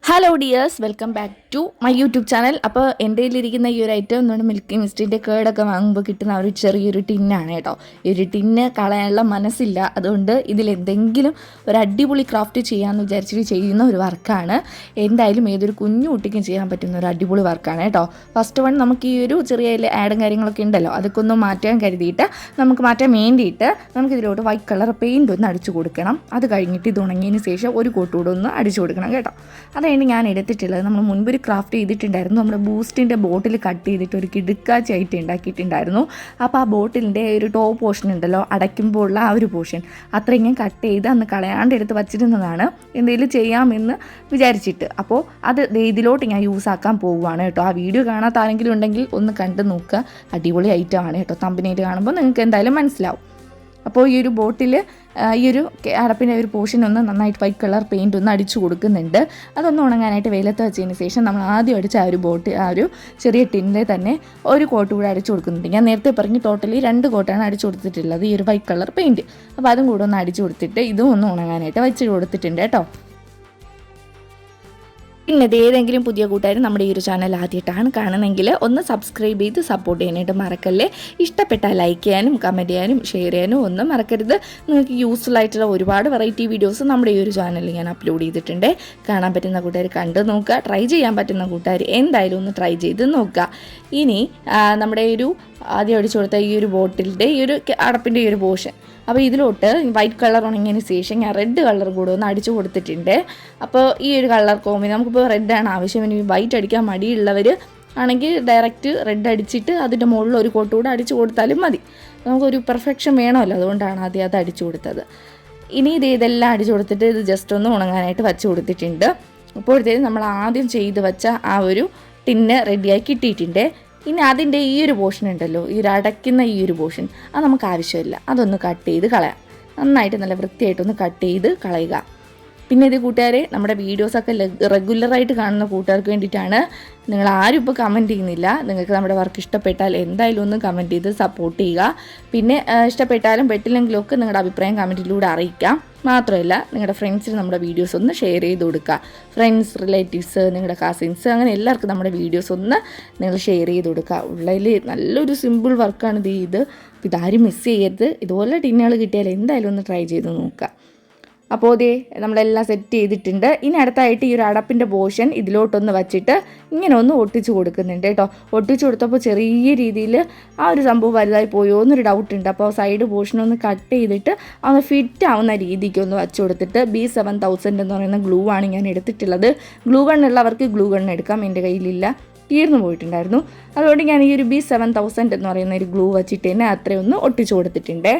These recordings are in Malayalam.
Hello dears, welcome back to my YouTube channel. അപ്പോൾ എൻ്റെ കയ്യിലിരിക്കുന്ന ഈ ഒരു ഐറ്റം എന്ന് പറഞ്ഞാൽ മിൽക്കി മിസ്റ്റിൻ്റെ കേടൊക്കെ വാങ്ങുമ്പോൾ കിട്ടുന്ന ഒരു ചെറിയൊരു ടിന്നാണ് കേട്ടോ. ഈ ഒരു ടിന്ന് കളയാനുള്ള മനസ്സില്ല, അതുകൊണ്ട് ഇതിലെന്തെങ്കിലും ഒരു അടിപൊളി ക്രാഫ്റ്റ് ചെയ്യാമെന്ന് വിചാരിച്ചിട്ട് ചെയ്യുന്ന ഒരു വർക്കാണ്. എന്തായാലും ഏതൊരു കുഞ്ഞു കുട്ടിക്കും ചെയ്യാൻ പറ്റുന്ന ഒരു അടിപൊളി വർക്കാണ് കേട്ടോ. ഫസ്റ്റ് വൺ നമുക്ക് ഈ ഒരു ചെറിയ ആഡും കാര്യങ്ങളൊക്കെ ഉണ്ടല്ലോ, അതൊക്കെ ഒന്ന് മാറ്റാൻ കരുതിയിട്ട് നമുക്ക് മാറ്റാൻ വേണ്ടിയിട്ട് നമുക്കിതിലോട്ട് വൈറ്റ് കളർ പെയിൻ്റ് ഒന്ന് അടിച്ചു കൊടുക്കണം. അത് കഴിഞ്ഞിട്ട് ഇത് ഉണങ്ങിയതിന് ശേഷം ഒരു കോട്ടുകൂടെ ഒന്ന് അടിച്ചു കൊടുക്കണം കേട്ടോ. അതായത് ഞാൻ എടുത്തിട്ടുള്ളത് നമ്മൾ മുൻപൊരു ക്രാഫ്റ്റ് ചെയ്തിട്ടുണ്ടായിരുന്നു. നമ്മുടെ ബൂസ്റ്റിൻ്റെ ബോട്ടിൽ കട്ട് ചെയ്തിട്ട് ഒരു കിടുക്കാച്ചായിട്ട് ഉണ്ടാക്കിയിട്ടുണ്ടായിരുന്നു. അപ്പോൾ ആ ബോട്ടിലിൻ്റെ ഒരു ടോപ്പ് പോർഷൻ ഉണ്ടല്ലോ, അടയ്ക്കുമ്പോൾ ഉള്ള ആ ഒരു പോർഷൻ അത്രയും കട്ട് ചെയ്ത് അന്ന് കളയാണ്ട് എടുത്ത് വച്ചിരുന്നതാണ്, എന്തെങ്കിലും ചെയ്യാമെന്ന് വിചാരിച്ചിട്ട്. അപ്പോൾ അത് ഇതിലോട്ട് ഞാൻ യൂസ് ആക്കാൻ പോവുകയാണ് കേട്ടോ. ആ വീഡിയോ കാണാത്ത ആരെങ്കിലും ഉണ്ടെങ്കിൽ ഒന്ന് കണ്ട് നോക്കുക, അടിപൊളി ഐറ്റമാണ് കേട്ടോ. തമ്പനയിൽ കാണുമ്പോൾ നിങ്ങൾക്ക് എന്തായാലും മനസ്സിലാവും. അപ്പോൾ ഈ ഒരു ബോട്ടിൽ ഈ ഒരു അടപ്പിൻ്റെ ഒരു പോർഷൻ ഒന്ന് നന്നായിട്ട് വൈറ്റ് കളർ പെയിൻറ്റ് ഒന്ന് അടിച്ചു കൊടുക്കുന്നുണ്ട്. അതൊന്ന് ഉണങ്ങാനായിട്ട് വെയിലത്ത് വെച്ചതിന് ശേഷം നമ്മൾ ആദ്യം അടിച്ച ആ ഒരു ചെറിയ ടിന്നിൽ തന്നെ ഒരു കോട്ട് കൂടെ അടിച്ചു കൊടുക്കുന്നുണ്ട്. ഞാൻ നേരത്തെ പറഞ്ഞ് ടോട്ടലി 2 കോട്ടാണ് അടിച്ചു കൊടുത്തിട്ടുള്ളത് ഈ ഒരു വൈറ്റ് കളർ പെയിൻറ്റ്. അപ്പോൾ അതും കൂടെ ഒന്ന് അടിച്ചു കൊടുത്തിട്ട് ഇതും ഒന്ന് ഉണങ്ങാനായിട്ട് വെച്ച് കൊടുത്തിട്ടുണ്ട് കേട്ടോ. പിന്നെ ഏതെങ്കിലും പുതിയ കൂട്ടുകാർ നമ്മുടെ ഈ ഒരു ചാനൽ ആദ്യമായിട്ടാണ് കാണുന്നതെങ്കിൽ ഒന്ന് സബ്സ്ക്രൈബ് ചെയ്ത് സപ്പോർട്ട് ചെയ്യാനായിട്ട് മറക്കല്ലേ. ഇഷ്ടപ്പെട്ടാൽ ലൈക്ക് ചെയ്യാനും കമൻറ്റ് ചെയ്യാനും ഷെയർ ചെയ്യാനും ഒന്നും മറക്കരുത്. നിങ്ങൾക്ക് യൂസ്ഫുൾ ആയിട്ടുള്ള ഒരുപാട് വെറൈറ്റി വീഡിയോസ് നമ്മുടെ ഈ ഒരു ചാനലിൽ ഞാൻ അപ്ലോഡ് ചെയ്തിട്ടുണ്ട്. കാണാൻ പറ്റുന്ന കൂട്ടുകാർ കണ്ടു നോക്കുക, ട്രൈ ചെയ്യാൻ പറ്റുന്ന കൂട്ടുകാർ എന്തായാലും ഒന്ന് ട്രൈ ചെയ്ത് നോക്കുക. ഇനി നമ്മുടെ ഒരു ആദ്യം അടിച്ചു കൊടുത്ത ഈ ഒരു ബോട്ടിലിൻ്റെ ഈ ഒരു അടപ്പിൻ്റെ ഈ ഒരു പോർഷൻ, അപ്പോൾ ഇതിലോട്ട് വൈറ്റ് കളർ ഉണങ്ങിയതിന് ശേഷം ഞാൻ റെഡ് കളർ കൂടെ ഒന്ന് അടിച്ചു കൊടുത്തിട്ടുണ്ട്. അപ്പോൾ ഈ ഒരു കളർ കോമ്പി നമുക്കിപ്പോൾ റെഡാണ് ആവശ്യം. ഇനി വൈറ്റ് അടിക്കാൻ മടിയുള്ളവർ ആണെങ്കിൽ ഡയറക്റ്റ് റെഡ് അടിച്ചിട്ട് അതിൻ്റെ മുകളിൽ ഒരു കോട്ട് കൂടെ അടിച്ചു കൊടുത്താലും മതി. നമുക്കൊരു പെർഫെക്ഷൻ വേണമല്ലോ, അതുകൊണ്ടാണ് ആദ്യം അത് അടിച്ചു കൊടുത്തത്. ഇനി ഇതെല്ലാം അടിച്ചു കൊടുത്തിട്ട് ഇത് ജസ്റ്റ് ഒന്ന് ഉണങ്ങാനായിട്ട് വച്ച് കൊടുത്തിട്ടുണ്ട്. അപ്പോഴത്തേക്കും നമ്മൾ ആദ്യം ചെയ്ത് വെച്ച ആ ഒരു ടിന്ന് റെഡിയായി കിട്ടിയിട്ടുണ്ട്. ഇനി അതിൻ്റെ ഈ ഒരു പോർഷൻ ഉണ്ടല്ലോ, ഈ ഒരു അടയ്ക്കുന്ന ഈ ഒരു പോർഷൻ, അത് നമുക്ക് ആവശ്യമില്ല. അതൊന്ന് കട്ട് ചെയ്ത് കളയാം. നന്നായിട്ട് നല്ല വൃത്തിയായിട്ടൊന്ന് കട്ട് ചെയ്ത് കളയുക. പിന്നെ ഇത് കൂട്ടുകാരെ, നമ്മുടെ വീഡിയോസൊക്കെ റെഗുലറായിട്ട് കാണുന്ന കൂട്ടുകാർക്ക് വേണ്ടിയിട്ടാണ്. നിങ്ങൾ ആരും ഇപ്പോൾ കമൻറ്റ് ചെയ്യുന്നില്ല. നിങ്ങൾക്ക് നമ്മുടെ വർക്ക് ഇഷ്ടപ്പെട്ടാൽ എന്തായാലും ഒന്ന് കമൻറ്റ് ചെയ്ത് സപ്പോർട്ട് ചെയ്യുക. പിന്നെ ഇഷ്ടപ്പെട്ടാലും പെട്ടില്ലെങ്കിലും ഒക്കെ നിങ്ങളുടെ അഭിപ്രായം കമൻറ്റിലൂടെ അറിയിക്കാം. മാത്രമല്ല നിങ്ങളുടെ ഫ്രണ്ട്സിന് നമ്മുടെ വീഡിയോസ് ഒന്ന് ഷെയർ ചെയ്ത് കൊടുക്കുക. ഫ്രണ്ട്സ്, റിലേറ്റീവ്സ്, നിങ്ങളുടെ കസിൻസ്, അങ്ങനെ എല്ലാവർക്കും നമ്മുടെ വീഡിയോസ് ഒന്ന് നിങ്ങൾ ഷെയർ ചെയ്ത് കൊടുക്കുക. ഉള്ളതിൽ നല്ലൊരു സിമ്പിൾ വർക്കാണ് ഇത്. ഇതാരും മിസ് ചെയ്യരുത്. ഇതുപോലെ ടിന്നുകൾ കിട്ടിയാൽ എന്തായാലും ഒന്ന് ട്രൈ ചെയ്ത് നോക്കുക. അപ്പോൾ നമ്മളെല്ലാം സെറ്റ് ചെയ്തിട്ടുണ്ട്. ഇനി അടുത്തായിട്ട് ഈ ഒരു അടപ്പിൻ്റെ പോർഷൻ ഇതിലോട്ടൊന്ന് വച്ചിട്ട് ഇങ്ങനെ ഒന്ന് ഒട്ടിച്ച് കൊടുക്കുന്നുണ്ട് കേട്ടോ. ഒട്ടിച്ച് കൊടുത്തപ്പോൾ ചെറിയ രീതിയിൽ ആ ഒരു സംഭവം വലുതായി പോയോ എന്നൊരു ഡൗട്ടുണ്ട്. അപ്പോൾ സൈഡ് പോർഷൻ ഒന്ന് കട്ട് ചെയ്തിട്ട് ഒന്ന് ഫിറ്റ് ആവുന്ന രീതിക്ക് ഒന്ന് വച്ച് കൊടുത്തിട്ട് B7000 എന്ന് പറയുന്ന ഗ്ലൂ ആണ് ഞാൻ എടുത്തിട്ടുള്ളത്. ഗ്ലൂ ഗണ്ണുള്ളവർക്ക് ഗ്ലൂ ഗണ്ണ് എടുക്കാം, എൻ്റെ കയ്യിലില്ല, തീർന്നു പോയിട്ടുണ്ടായിരുന്നു. അതുകൊണ്ട് ഞാൻ ഈ ഒരു B7000 എന്ന് പറയുന്ന ഒരു ഗ്ലൂ വച്ചിട്ട് തന്നെ അത്രയൊന്ന് ഒട്ടിച്ച് കൊടുത്തിട്ടുണ്ട്.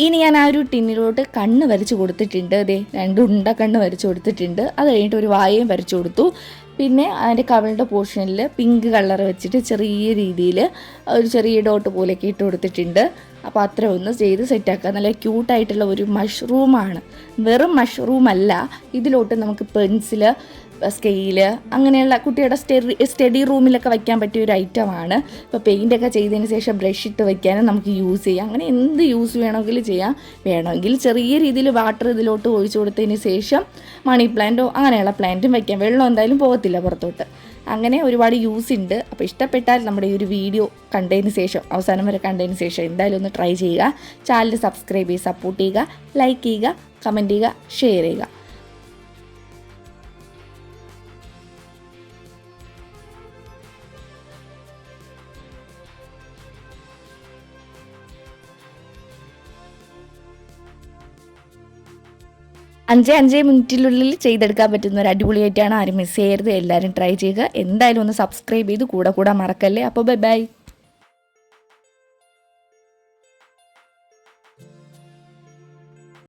ഇനി ഞാൻ ആ ഒരു ടിന്നിലോട്ട് കണ്ണ് വരച്ച് കൊടുത്തിട്ടുണ്ട്. 2 ഉണ്ട കണ്ണ് വരച്ച് കൊടുത്തിട്ടുണ്ട്. അത് കഴിഞ്ഞിട്ട് ഒരു വായയും വരച്ച് കൊടുത്തു. പിന്നെ അതിൻ്റെ കവളിൻ്റെ പോർഷനിൽ പിങ്ക് കളർ വെച്ചിട്ട് ചെറിയ രീതിയിൽ ഒരു ചെറിയ ഡോട്ട് പോലെയൊക്കെ ഇട്ട് കൊടുത്തിട്ടുണ്ട്. അപ്പോൾ അത്ര ഒന്ന് ചെയ്ത് സെറ്റാക്കുക. നല്ല ക്യൂട്ടായിട്ടുള്ള ഒരു മഷ്റൂമാണ്. വെറും മഷ്റൂമല്ല, ഇതിലോട്ട് നമുക്ക് പെൻസിൽ, സ്കെയില്, അങ്ങനെയുള്ള കുട്ടിയുടെ സ്റ്റഡി റൂമിലൊക്കെ വയ്ക്കാൻ പറ്റിയ ഒരു ഐറ്റമാണ്. ഇപ്പോൾ പെയിൻ്റൊക്കെ ചെയ്തതിന് ശേഷം ബ്രഷ് ഇട്ട് വയ്ക്കാനും നമുക്ക് യൂസ് ചെയ്യാം. അങ്ങനെ എന്ത് യൂസ് വേണമെങ്കിലും ചെയ്യാം. വേണമെങ്കിൽ ചെറിയ രീതിയിൽ വാട്ടർ ഇതിലോട്ട് ഒഴിച്ചു കൊടുത്തതിന് ശേഷം മണി പ്ലാന്റോ അങ്ങനെയുള്ള പ്ലാന്റും വയ്ക്കാം. വെള്ളം എന്തായാലും പോകത്തില്ല പുറത്തോട്ട്. അങ്ങനെ ഒരുപാട് യൂസ് ഉണ്ട്. അപ്പോൾ ഇഷ്ടപ്പെട്ടാൽ നമ്മുടെ ഈ ഒരു വീഡിയോ കണ്ടതിന് ശേഷം, അവസാനം വരെ കണ്ടതിന് ശേഷം എന്തായാലും ഒന്ന് ട്രൈ ചെയ്യുക. ചാനൽ സബ്സ്ക്രൈബ് ചെയ്ത് സപ്പോർട്ട് ചെയ്യുക, ലൈക്ക് ചെയ്യുക, കമൻറ്റ് ചെയ്യുക, ഷെയർ ചെയ്യുക. 5 മിനിറ്റിനുള്ളിൽ ചെയ്തെടുക്കാൻ പറ്റുന്ന ഒരു അടിപൊളിയായിട്ടാണ്. ആരും മിസ് ചെയ്യരുത്, എല്ലാവരും ട്രൈ ചെയ്യുക. എന്തായാലും ഒന്ന് സബ്സ്ക്രൈബ് ചെയ്ത് കൂടെ മറക്കല്ലേ. അപ്പോൾ ബൈ.